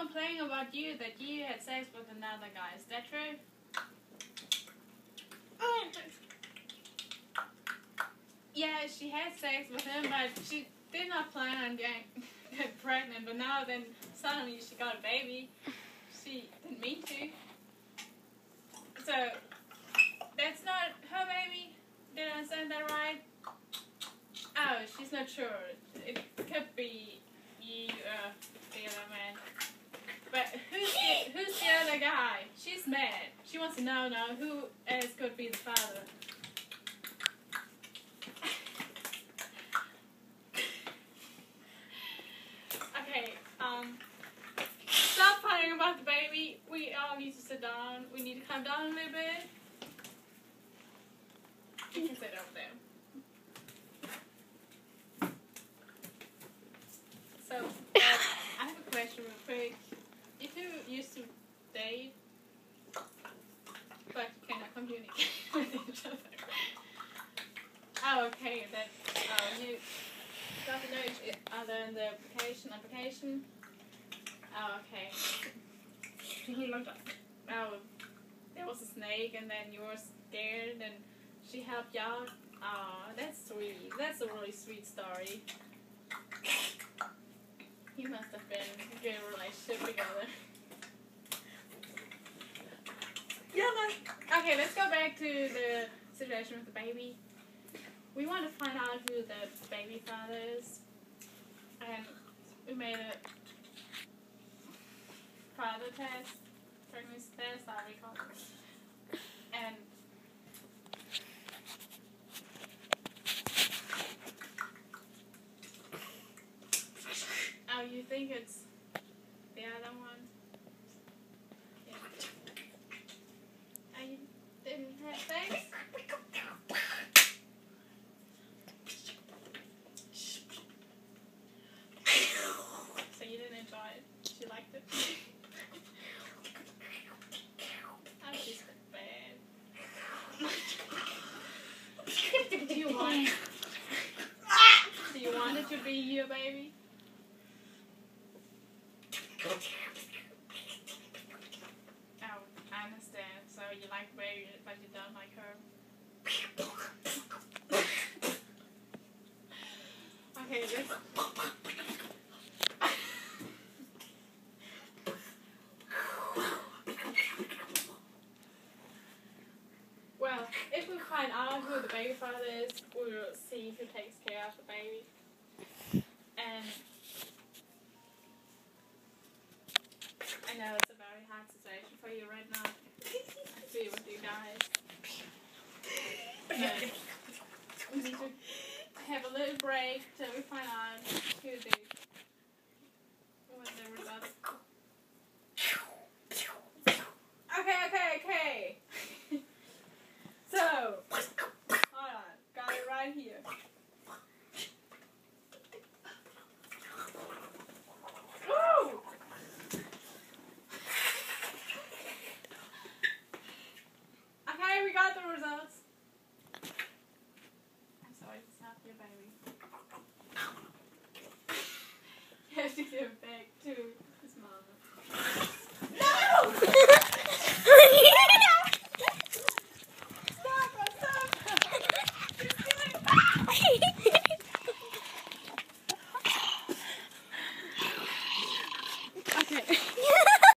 complaining about you that you had sex with another guy. Is that true? Yeah, she had sex with him, but she did not plan on getting pregnant. But now then suddenly she got a baby. She didn't mean to. So that's not her baby? Did I understand that right? Oh, she's not sure. It could be you, the other man. But who's the other guy? She's mad. She wants to know now who else could be the father. Okay, stop fighting about the baby. We all need to sit down. We need to calm down a little bit. You can sit over there. So, I have a question real quick. If you used to date, but you cannot communicate with each other. Oh, okay. That you got to know each other in the application. Oh, okay. Oh, there was a snake, and then you were scared, and she helped you out. Oh, that's sweet. That's a really sweet story. You must have been in a good relationship together. Yeah, okay, let's go back to the situation with the baby. We want to find out who the baby father is. And we made a father test, pregnancy test, how we call it. And oh, you think it's the other one? Yeah. And you didn't have sex? So you didn't enjoy it? She liked it? Oh, she's bad. Do you want it to be your baby? Oh, I understand. So you like baby, but you don't like her. Okay, let's... Well, if we find out who the baby father is, we'll see who takes care of the baby. And I know it's a very hard situation for you right now to be with you guys. But we need to have a little break till we find out who what the results. Okay. So, hold on. Got it right here. Woo! Okay, we got the results. I'm sorry, it's not your baby. You have to give it back to his mama. No! Stop! Okay.